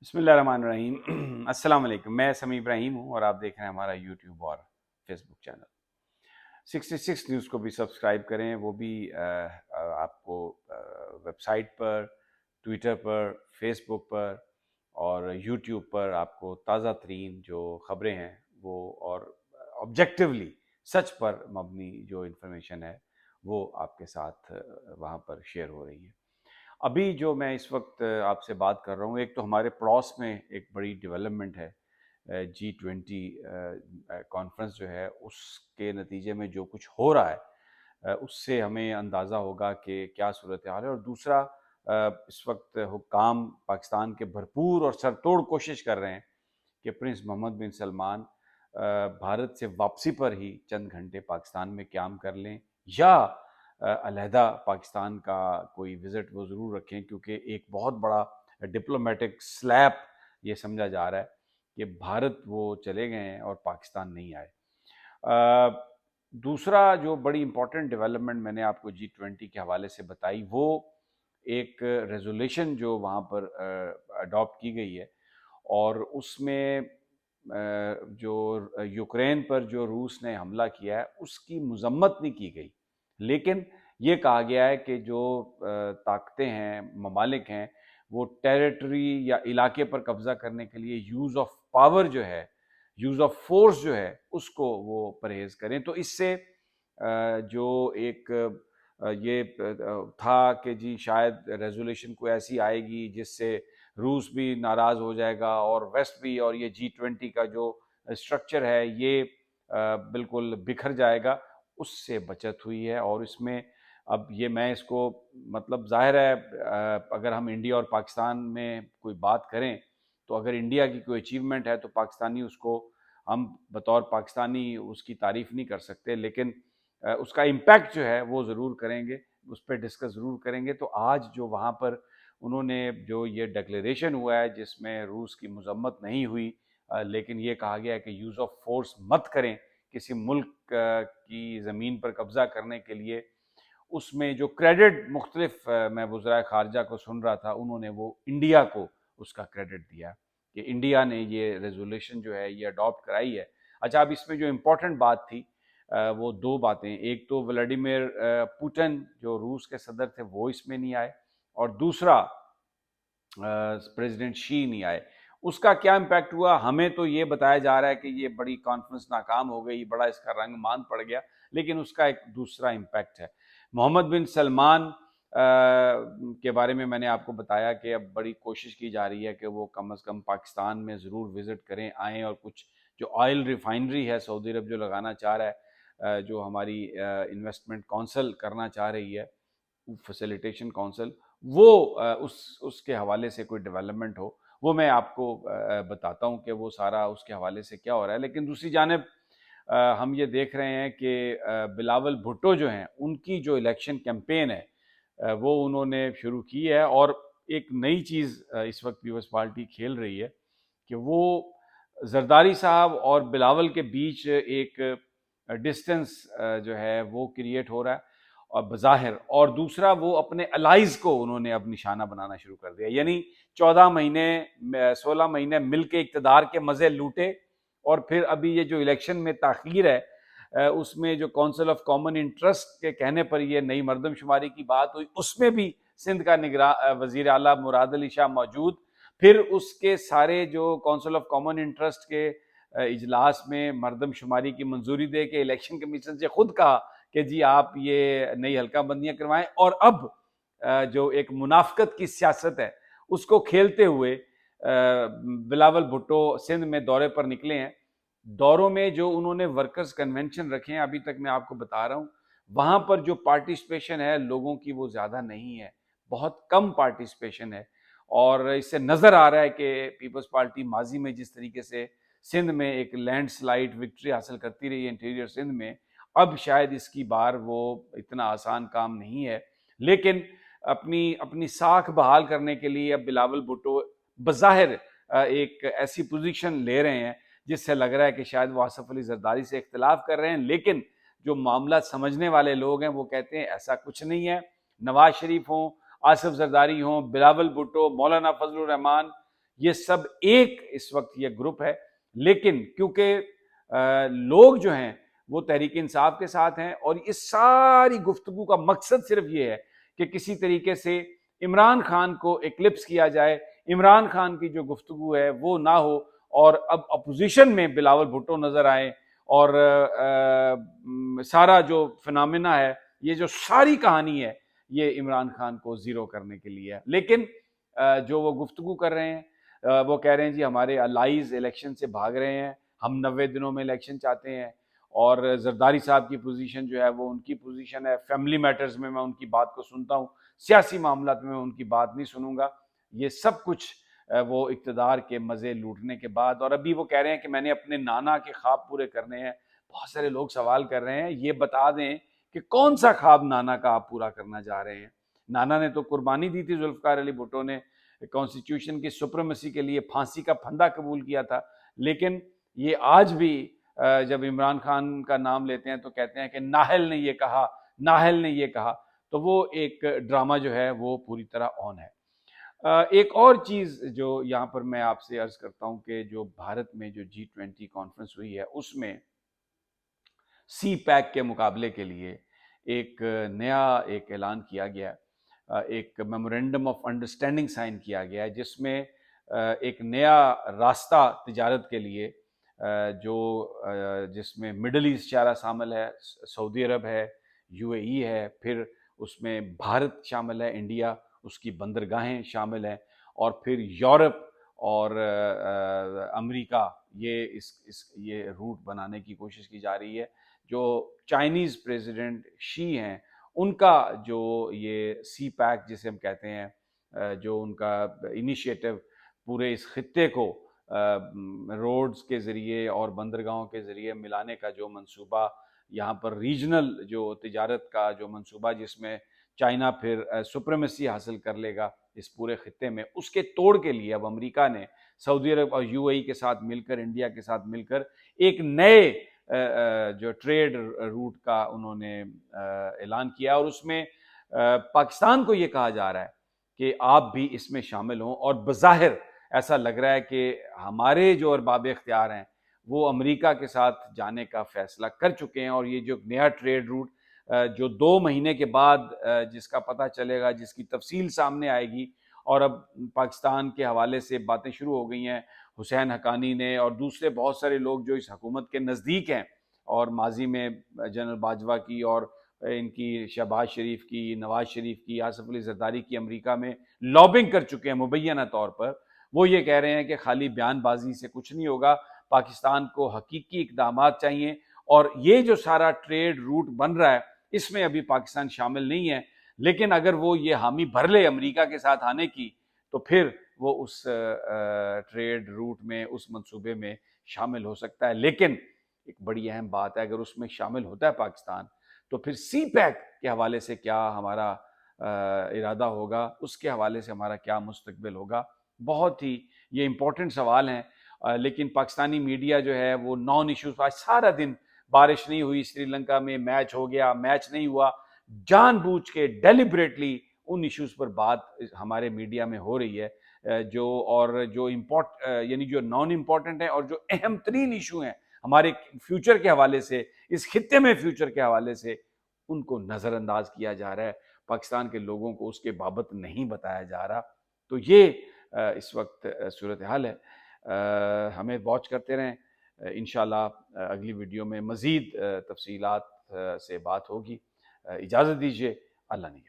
बिस्मिल्लाहिर्रहमानिर्रहीम अस्सलाम वालेकुम। मैं समी इब्राहिम हूँ और आप देख रहे हैं हमारा यूट्यूब और फेसबुक चैनल। 66 न्यूज़ को भी सब्सक्राइब करें, वो भी आपको वेबसाइट पर, ट्विटर पर, फेसबुक पर और यूट्यूब पर आपको ताज़ा तरीन जो ख़बरें हैं वो और ऑब्जेक्टिवली सच पर मबनी जो इन्फॉर्मेशन है वो आपके साथ वहाँ पर शेयर हो रही है। अभी जो मैं इस वक्त आपसे बात कर रहा हूँ, एक तो हमारे पड़ोस में एक बड़ी डेवलपमेंट है। G20 कॉन्फ्रेंस जो है उसके नतीजे में जो कुछ हो रहा है उससे हमें अंदाज़ा होगा कि क्या सूरत हाल है। और दूसरा, इस वक्त हुक्काम पाकिस्तान के भरपूर और सरतोड़ कोशिश कर रहे हैं कि प्रिंस मोहम्मद बिन सलमान भारत से वापसी पर ही चंद घंटे पाकिस्तान में क़याम कर लें या अलहदा पाकिस्तान का कोई विज़िट वो ज़रूर रखें, क्योंकि एक बहुत बड़ा डिप्लोमेटिक स्लैप ये समझा जा रहा है कि भारत वो चले गए हैं और पाकिस्तान नहीं आए। दूसरा जो बड़ी इम्पोर्टेंट डेवलपमेंट मैंने आपको G20 के हवाले से बताई, वो एक रेजोल्यूशन जो वहाँ पर अडॉप्ट की गई है और उसमें जो यूक्रेन पर जो रूस ने हमला किया है उसकी मजम्मत नहीं की गई, लेकिन ये कहा गया है कि जो ताकतें हैं, ममालिक हैं, वो टेरिटरी या इलाके पर कब्जा करने के लिए यूज़ ऑफ पावर जो है, यूज़ ऑफ फोर्स जो है, उसको वो परहेज़ करें। तो इससे जो एक ये था कि जी शायद रेजोल्यूशन कोई ऐसी आएगी जिससे रूस भी नाराज़ हो जाएगा और वेस्ट भी, और ये G20 का जो स्ट्रक्चर है ये बिल्कुल बिखर जाएगा, उससे बचत हुई है। और इसमें अब ये मैं इसको मतलब ज़ाहिर है अगर हम इंडिया और पाकिस्तान में कोई बात करें तो अगर इंडिया की कोई अचीवमेंट है तो पाकिस्तानी उसको, हम बतौर पाकिस्तानी उसकी तारीफ़ नहीं कर सकते, लेकिन उसका इम्पैक्ट जो है वो ज़रूर करेंगे, उस पर डिस्कस ज़रूर करेंगे। तो आज जो वहाँ पर उन्होंने जो ये डिक्लेरेशन हुआ है जिसमें रूस की मजम्मत नहीं हुई, लेकिन ये कहा गया है कि यूज़ ऑफ फोर्स मत करें किसी मुल्क की ज़मीन पर कब्ज़ा करने के लिए, उसमें जो क्रेडिट मुख्तलिफ मैं वज़राए ख़ारजा को सुन रहा था, उन्होंने वो इंडिया को उसका क्रेडिट दिया कि इंडिया ने ये रेजोल्यूशन जो है ये अडॉप्ट कराई है। अच्छा, अब इसमें जो इम्पोर्टेंट बात थी वो दो बातें, एक तो व्लादिमीर पुतिन जो रूस के सदर थे वो इसमें नहीं आए, और दूसरा प्रेसिडेंट शी नहीं आए। उसका क्या इम्पैक्ट हुआ, हमें तो ये बताया जा रहा है कि ये बड़ी कॉन्फ्रेंस नाकाम हो गई, बड़ा इसका रंग मान पड़ गया, लेकिन उसका एक दूसरा इम्पैक्ट है। मोहम्मद बिन सलमान के बारे में मैंने आपको बताया कि अब बड़ी कोशिश की जा रही है कि वो कम अज़ कम पाकिस्तान में ज़रूर विज़िट करें, आएँ, और कुछ जो ऑयल रिफाइनरी है सऊदी अरब जो लगाना चाह रहा है, जो हमारी इन्वेस्टमेंट काउंसिल करना चाह रही है, फैसिलिटेशन काउंसिल, वो उसके हवाले से कोई डेवलपमेंट हो, वो मैं आपको बताता हूँ कि वो सारा उसके हवाले से क्या हो रहा है। लेकिन दूसरी जानिब हम ये देख रहे हैं कि बिलावल भुट्टो जो हैं, उनकी जो इलेक्शन कैंपेन है वो उन्होंने शुरू की है, और एक नई चीज़ इस वक्त पीपल्स पार्टी खेल रही है कि वो जरदारी साहब और बिलावल के बीच एक डिस्टेंस जो है वो क्रिएट हो रहा है और बज़ाहिर, और दूसरा वो अपने अलाइज़ को उन्होंने अब निशाना बनाना शुरू कर दिया। यानी 14 महीने 16 महीने मिल के इक़्तिदार के मज़े लूटे, और फिर अभी ये जो इलेक्शन में ताख़ीर है उसमें जो काउंसिल ऑफ कॉमन इंटरेस्ट के कहने पर ये नई मरदमशुमारी की बात हुई, उसमें भी सिंध का वज़ीर आला मुराद अली शाह मौजूद। फिर उसके सारे जो काउंसिल ऑफ कॉमन इंटरेस्ट के इजलास में मरदमशुमारी की मंजूरी दे के इलेक्शन कमीशन से खुद कहा कि जी आप ये नई हल्का बंदियाँ करवाएं, और अब जो एक मुनाफ़कत की सियासत है उसको खेलते हुए बिलावल भुट्टो सिंध में दौरे पर निकले हैं। दौरों में जो उन्होंने वर्कर्स कन्वेंशन रखे हैं, अभी तक मैं आपको बता रहा हूँ, वहाँ पर जो पार्टिसिपेशन है लोगों की वो ज़्यादा नहीं है, बहुत कम पार्टिसिपेशन है। और इससे नज़र आ रहा है कि पीपल्स पार्टी माजी में जिस तरीके से सिंध में एक लैंडस्लाइड विक्ट्री हासिल करती रही है इंटीरियर सिंध में, अब शायद इसकी बार वो इतना आसान काम नहीं है। लेकिन अपनी अपनी साख बहाल करने के लिए अब बिलावल भुट्टो बज़ाहिर एक ऐसी पोजीशन ले रहे हैं जिससे लग रहा है कि शायद वो आसफ अली जरदारी से इख्तिलाफ कर रहे हैं, लेकिन जो मामला समझने वाले लोग हैं वो कहते हैं ऐसा कुछ नहीं है। नवाज शरीफ हों, आसफ जरदारी हों, बिलावल भुट्टो, मौलाना फजलुर रहमान, ये सब एक इस वक्त ये ग्रुप है, लेकिन क्योंकि लोग जो हैं वो तहरीक इंसाफ के साथ हैं और इस सारी गुफ्तगू का मकसद सिर्फ ये है कि किसी तरीके से इमरान खान को एक्लिप्स किया जाए, इमरान खान की जो गुफ्तगू है वो ना हो और अब अपोजिशन में बिलावल भुट्टो नजर आए और सारा जो फिनोमेना है, ये जो सारी कहानी है, ये इमरान खान को जीरो करने के लिए है। लेकिन जो वो गुफ्तगू कर रहे हैं, वो कह रहे हैं जी हमारे अलाइज इलेक्शन से भाग रहे हैं, हम 90 दिनों में इलेक्शन चाहते हैं और जरदारी साहब की पोजीशन जो है वो उनकी पोजीशन है, फैमिली मैटर्स में मैं उनकी बात को सुनता हूँ, सियासी मामला में उनकी बात नहीं सुनूंगा। ये सब कुछ वो इक़्तिदार के मज़े लूटने के बाद, और अभी वो कह रहे हैं कि मैंने अपने नाना के ख्वाब पूरे करने हैं। बहुत सारे लोग सवाल कर रहे हैं, ये बता दें कि कौन सा ख्वाब नाना का आप पूरा करना चाह रहे हैं। नाना ने तो कुर्बानी दी थी, जुल्फ़िकार अली भुट्टो ने कॉन्स्टिट्यूशन की सुप्रीमेसी के लिए फांसी का फंदा कबूल किया था, लेकिन ये आज भी जब इमरान खान का नाम लेते हैं तो कहते हैं कि नाहल ने ये कहा, नाहल ने ये कहा। तो वो एक ड्रामा जो है वो पूरी तरह ऑन है। एक और चीज़ जो यहाँ पर मैं आपसे अर्ज़ करता हूँ कि जो भारत में जो G20 कॉन्फ्रेंस हुई है, उसमें सी पैक के मुकाबले के लिए एक नया एक ऐलान किया गया है, एक मेमोरेंडम ऑफ अंडरस्टैंडिंग साइन किया गया है, जिसमें एक नया रास्ता तिजारत के लिए जो जिसमें मिडल ईस्ट सारा शामिल है, सऊदी अरब है, यूएई है, फिर उसमें भारत शामिल है, इंडिया, उसकी बंदरगाहें शामिल हैं, और फिर यूरोप और अमेरिका, ये रूट बनाने की कोशिश की जा रही है। जो चाइनीज़ प्रेसिडेंट शी हैं, उनका जो ये सी पैक जिसे हम कहते हैं, जो उनका इनिशिएटिव पूरे इस खित्ते को रोड्स के ज़रिए और बंदरगाहों के ज़रिए मिलाने का जो मंसूबा, यहाँ पर रीजनल जो तिजारत का जो मंसूबा, जिसमें चाइना फिर सुप्रीमेसी हासिल कर लेगा इस पूरे खित्ते में, उसके तोड़ के लिए अब अमेरिका ने सऊदी अरब और यूएई के साथ मिलकर, इंडिया के साथ मिलकर एक नए जो ट्रेड रूट का उन्होंने ऐलान किया, और उसमें पाकिस्तान को ये कहा जा रहा है कि आप भी इसमें शामिल हों। और बज़ाहिर ऐसा लग रहा है कि हमारे जो अरबाब इख्तियार हैं वो अमेरिका के साथ जाने का फैसला कर चुके हैं, और ये जो नया ट्रेड रूट जो 2 महीने के बाद जिसका पता चलेगा, जिसकी तफसील सामने आएगी, और अब पाकिस्तान के हवाले से बातें शुरू हो गई हैं, हुसैन हक्कानी ने और दूसरे बहुत सारे लोग जो इस हुकूमत के नज़दीक हैं, और माजी में जनरल बाजवा की और इनकी शहबाज शरीफ की, नवाज शरीफ की, आसिफ अली जरदारी की अमेरिका में लॉबिंग कर चुके हैं मुबैना तौर पर। वो ये कह रहे हैं कि खाली बयानबाजी से कुछ नहीं होगा, पाकिस्तान को हकीकी इक़दामात चाहिए, और ये जो सारा ट्रेड रूट बन रहा है इसमें अभी पाकिस्तान शामिल नहीं है, लेकिन अगर वो ये हामी भर ले अमेरिका के साथ आने की, तो फिर वो उस ट्रेड रूट में, उस मंसूबे में शामिल हो सकता है। लेकिन एक बड़ी अहम बात है, अगर उसमें शामिल होता है पाकिस्तान, तो फिर सी पैक के हवाले से क्या हमारा इरादा होगा, उसके हवाले से हमारा क्या मुस्तकबिल होगा, बहुत ही ये इम्पोर्टेंट सवाल हैं। लेकिन पाकिस्तानी मीडिया जो है वो नॉन इश्यूज, आज सारा दिन बारिश नहीं हुई श्रीलंका में, मैच हो गया, मैच नहीं हुआ, जानबूझ के डेलिबरेटली उन इश्यूज पर बात हमारे मीडिया में हो रही है, जो और जो यानी जो नॉन इम्पॉर्टेंट है और जो अहम तरीन इशू हैं हमारे फ्यूचर के हवाले से, इस खित्ते में फ्यूचर के हवाले से, उनको नज़रअंदाज किया जा रहा है, पाकिस्तान के लोगों को उसके बाबत नहीं बताया जा रहा। तो ये इस वक्त सूरत हाल है। हमें वॉच करते रहें, इंशाल्लाह अगली वीडियो में मज़ीद तफसीलात से बात होगी। इजाज़त दीजिए, अल्लाह ने